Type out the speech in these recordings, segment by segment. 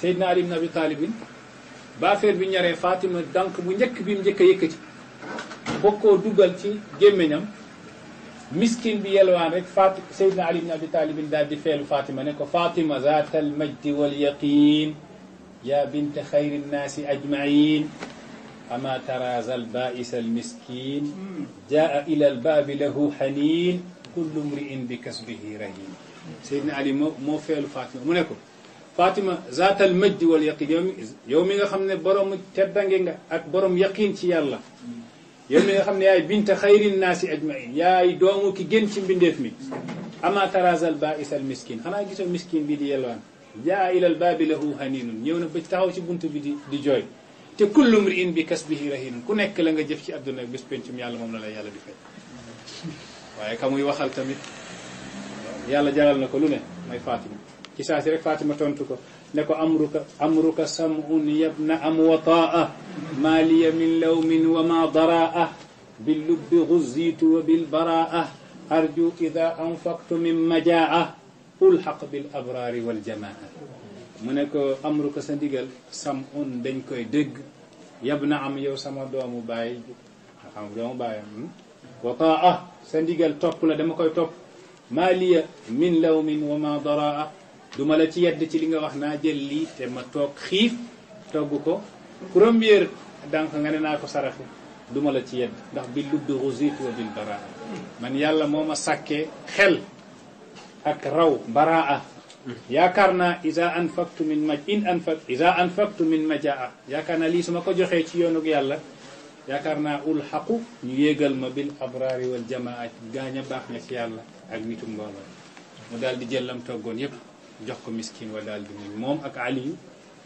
Seydina Ali ibn Abi Talib ba affaire bi ñaree Fatima donc bu njëkk bi mu njëkk a yëkkati bokkoo dugal ci gémmiñam miskin bi yelwaan rek Seydina Ali ibn Abi Talib daal di feelu Fatima ne ko Fatima zaat al majdi wal yaqin ya bint xayri nnaasi ajmain ama tara zal baa'is al miskin jaa ila al baabi lahu xanin kullu mri'in bi kasbihi rahin. Seydina Ali moo feelu Fatima mu ne ko Fatima zaatal majdi wal yaqin yow mi nga xam ne borom teddange nga ak borom yaqin ci yàlla yow mi nga xam ne yaay binta xayrin naasi ajmain yaay doomu ki gën ci mbindeef mi ama tarazal baa'is al miskin xanaa gisoo miskin bi di yelwaan jaa ilal baabi lahu haninun ñëw na ba taxaw ci buntu bi di jooy te kullu mri'in bi kasbihi rahinun ku nekk la nga jëf ci àdduna bés pencum yàlla moom la yàlla di fay. waaye ka muy waxal tamit yàlla jaral na ko lu ne mooy Fatima ci saa si rek Fatima tontu ko ne ko amruka sam'un yabna am wataa ma liya min lawmin wa ma daraa billubbi guzzitu wa bilbaraa arju ida anfaqtu min majaa ulhaq bil abrari wal jamaa. mu ne ko amruka sa ndigal sam'un dañ koy dégg yabna am yow sama doomu baay xam doomu baayam wataa sa ndigal topp la dama koy topp ma liya min lawmin wa ma daraa duma la ci yedd ci li nga wax naa jël lii te ma toog xiif togg ko première donc nga ne naa ko saraxe duma la ci yedd ndax bi lubbi ghuzitu wa bil baraa man yàlla moo ma sàkkee xel ak raw baraa yaakaar naa iza anfaqtu min majaa yaakaar naa lii su ma ko joxee ci yoonug yàlla yaakaar naa ulxaqu ñu yéegal ma bil abrari wal jamaa gaañ a baax na ci yàlla ak nitu mbooloo mu daal di jël lam toggoon yépp jox ko miskin wa daal di muñ moom ak Aliyu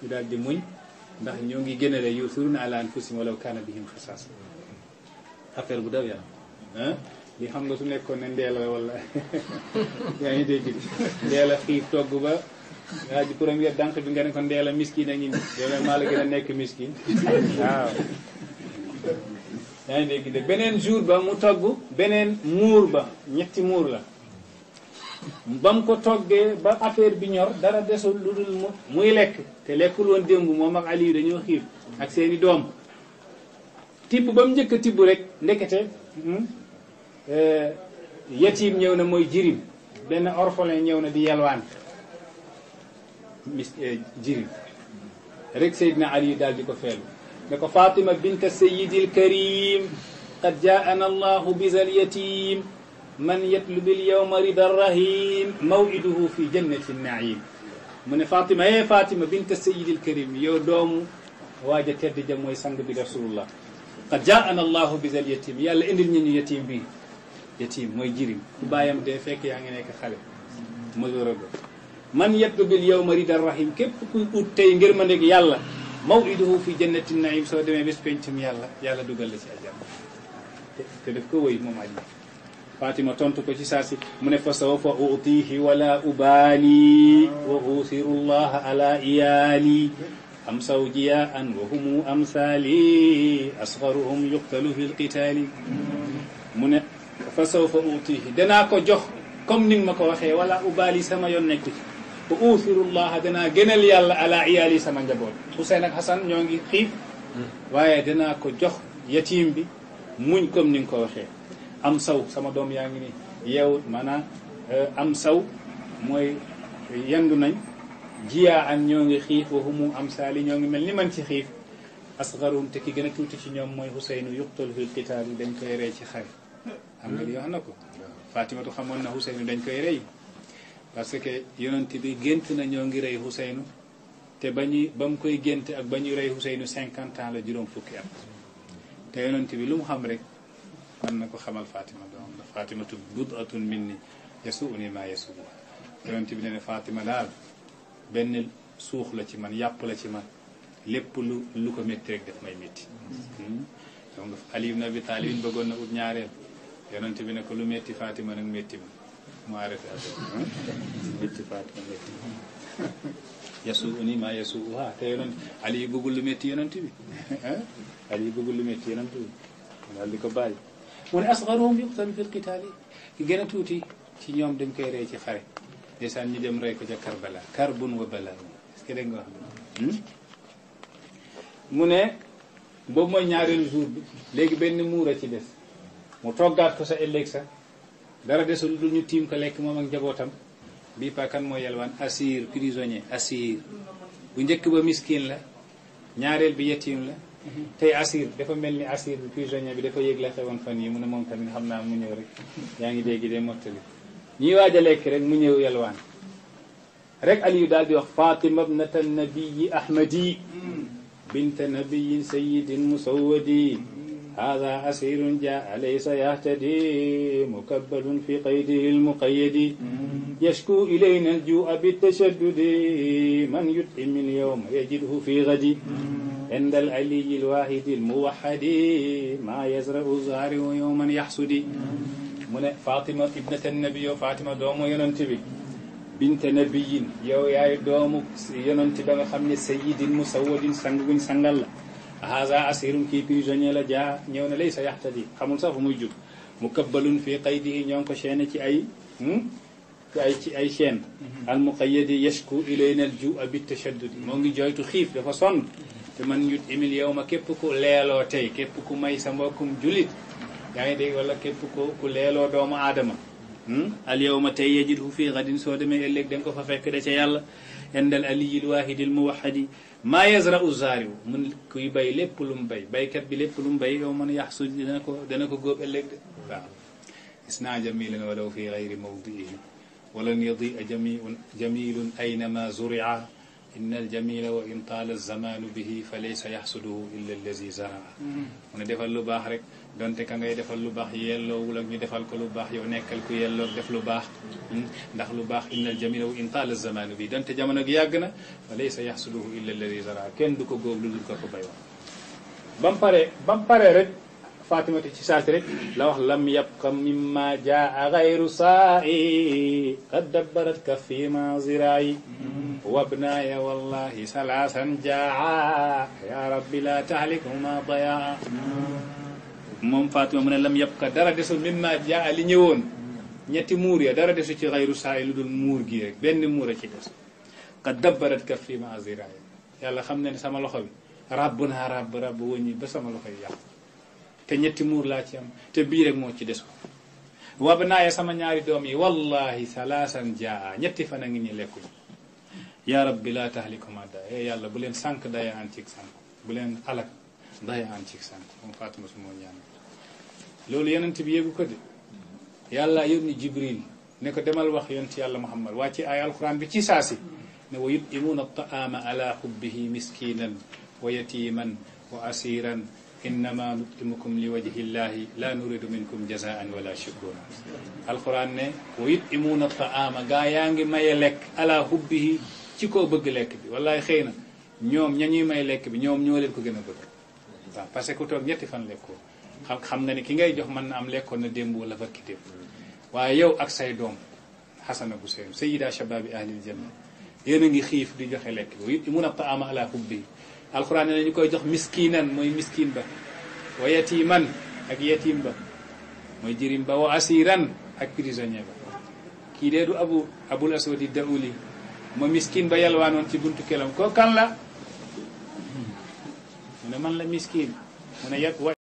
ñu daal di muñ ndax ñoo ngi gënale yu'thiruna ala anfusihim walaw kana bihim xasaasa affaire bu daw yaram li xam nga su nekkoon ne ndeel la wala yaa ngi dégg ndeel a xiif togg ba waa ji première dànk bi nga ne ko ndeel a miskin a ngi ni yow maa la gën a nekk miskin waaw yaa ngi dégg de beneen jour ba mu togg beneen muur ba ñetti muur la ba mu ko toggee ba affaire bi ñor dara desul lu dul muy lekk te lekkul woon démb moom ak Aliou dañoo xiif ak seeni doom tibb ba mu njëkk a tibb rek ndekete yatim ñëw na mooy jirim benn orphelin ñëw na di yalwaan jirim rek Seydina Aliou daal di ko feelu ne ko Fatima bint sayyidil karim qad jaa'ana allahu bizal yatim man yatlubil yawma rida rahim maw'iduhu fi jannati naim. mu ne Fatima Fatima bint sayyidil karim yow doomu waaja tedd ja mooy sang bi rasulullah qad jaa'ana allahu bizal yatim yàlla indil ñu yatim bi yatim mooy jirim ku bàyyam dee fekk yaa ngi nekk xale masorogo man yatlubil yawma rida rahim képp kuy ut tey ngir ma ndeg yàlla maw'iduhu fi jannati naim soo demee bés pencum yàlla dugal la ci aljanna te daf ko wëy moom aji Fatima tontu ko ci saasi mu ne fa sawfa utihi wala ubali wa usiru llaha ala iyali am sawjiya an wa humu amsali asgharuhum yuqtalu fi lqitali. mu ne fa sawfa utihi danaa ko jox comme ni nga ma ko waxee wala ubali sama yoon nekku ci wa usiru llaha danaa gënal yàlla ala iyali sama njaboot Hussein ak Hassan ñoo ngi xiif waaye danaa ko jox yatim bi muñ comme ni nga ko waxee. am saw sama doom yaa ngi ni yeew maanaam am saw mooy yendu nañ jiyaa an ñoo ngi xiif wa humu am saali ñoo ngi mel ni man ci xiif asgarum te ki gën a tuuti ci ñoom mooy Huseynu yuqtalu fil qitaal dañ koy rey ci xare xam nga li wax na ko Fatimatu xamoon na Huseynu dañ koy rey parce que yonent bi gént na ñoo ngi rey Huseynu te ba mu koy gént ak ba ñuy rey Huseynu 50 ans la juróom fukki at te yonent bi lu mu xam rek man na ko xamal Fatima doom la Fatimatu bud'atun minni yasu'uni ma yasu'u yonent bi ne Fatima daal benn suux la ci man yàpp la ci man lépp lu ko métti rek daf may métti. donc Ali ibn Abi Talib bëggoon na ut ñaareel yonent bi ne ko lu métti Fatima nag métti ma mu arrêté affaire métti Fatima métti yasu'uni ma yasu'u te yonent Ali bëggul lu métti yonent bi Ali bëggul lu métti yonent bi daal di ko bàyyi. mu ne asgaruhum yuqtalu fil qitaali ki gën a tuuti ci ñoom dañ koy rey ci xare ndeysaan ñu dem rey ko ca Karbala karbun wa balaa est-ce que dégg nga wax mu ne boobu mooy ñaareelu jour bi léegi benn muur a ci des mu toggaat ko sa ëllëg sa dara desul lu ñu tiim ko lekk moom ak njabootam bii pa kan mooy yelwaan asir prisonnier asir bu njëkk ba miskin la ñaareel bi yetim la tey asir dafa mel ni asir bi prisonnier bi dafa yëg la xewoon fan yi mu ne moom tamit xam naa mu ñëw rek yaa ngi dégg de mottali ñuy waaj a lekk rek mu ñëw yelwaan rek Aliyu daal di wax Fatima ibnata nabiyi ahmadi bint nabiyin sayyidin musawwadi hada asirun jaa laysa yahtadi mukabbalun fi qaydihi almuqayyadi yashku ilayna aljua bitashaddudi man yut'im alyawma yajidhu fi ghadi عند العلي الواحد الموحد ما يزرع الزارع يوما يحصد من فاطمة ابنة النبي فاطمة دوم ينتبه بنت نبي يو ياي دوم ينتبه خمني سيد مسود سانغون سانغال هذا أسير كي بريزونير لا جا نيونا ليس يحتدي خمول صاف موجود مكبل في قيده ñonko chaîne ci ay chaîne المقيد يشكو إلينا الجوع بالتشدد mo ngi joytu xiif dafa sonn te man yut imil yow ma képp ku leeloo tey képp ku may sa mbokkum julit yaa ngi dégg wala képp ku leeloo doomu aadama al yow ma tey yajidhu fii gadin soo demee ëllëg da nga ko fa fekk da ca yàlla indal aliyil waahidil muwahhadi maa yazra'u zaariu mun kuy bay lépp lu mu bay baykat bi lépp lu mu bay yow man yaxsud dana ko góob ëllëg de waaw isna jamilan walaw fi gayri mawdiihi walan yadia jamilun aynama zuria إن الجميل وإن طال الزمان به فليس يحصده إلا الذي زرع من defal lu baax rek donte ka ngay defal lu baax yelloowul ak ñu defal ko lu baax yow nekkal ku yelloo def lu baax ndax lu baax إن الجميل وإن طال الزمان به donte jamono gi yàgg na فليس يحصده إلا الذي زرع kenn du ko góob lu dul ko ko bay woon ba mu pare rek Fatimata ci saasi rek la wax lam yabqa mimma jaa ghayru saa'i qad dabbarat kaffi ma ziraa'i wabnaaya wallahi salaasan jaa ya rabbi la tahlikhuma dayaa moom Fatima mu ne lam yabqa dara desul mimma jaa li ñëwoon ñetti muur ya dara desu ci ghayru saa'i lu dul muur gi rek benn muur a ci des qad dabbarat kaffi ma ziraa'i yàlla xam ne sama loxo bi rabb naa rabb wëññi ba sama loxo yi yàqu te ñetti muur laa ci am te bii rek moo ci des wab naaya sama ñaari doom yi wallahi salaasan jaa ñetti fan a ngi ñi lekkuñu yaa rabbi laa tahlikuma daya yàlla bu leen sànq daya an cig sànq bu leen alak daya an cig sànq moom Fatima su moo ñaan loolu yonent bi yéegu ko de yàlla yónni Jibril ne ko demal wax yonent yàlla Muhammad wàcci ay alquran bi ci saasi ne wa yut'imuuna at-ta'aama ala hubbihi miskinan wa yatiman wa asiran innama nut'imukum li wajhi llahi la nuridu minkum jazaan wala shukura alquran ne wa yut'imuuna ta'ama gaa yaa ngi maye lekk ala hubbihi ci koo bëgg lekk bi wallahi xëy na ñoom ña ñuy may lekk bi ñoom ñoo leen ko gën a bëgg waaw parce que ku toog ñetti fan lekkoo xam nga ne ki ngay jox mën na am lekkoon na démb wala barki démb waaye yow ak say doom Hasan ak Husayn sayyida shababi ahlil janna yéen a ngi xiif di joxe lekk bi wa yut'imuuna ta'ama ala hubbihi alquran ne ñu koy jox miskinan mooy miskin ba wa yatiman ak yatim ba mooy jirim ba wa asiran ak prisonnier ba kii dee du abul aswadi dauli ma miskin ba yalwaanoon ci buntu kelam ko kan la mu ne man la miskin mu ne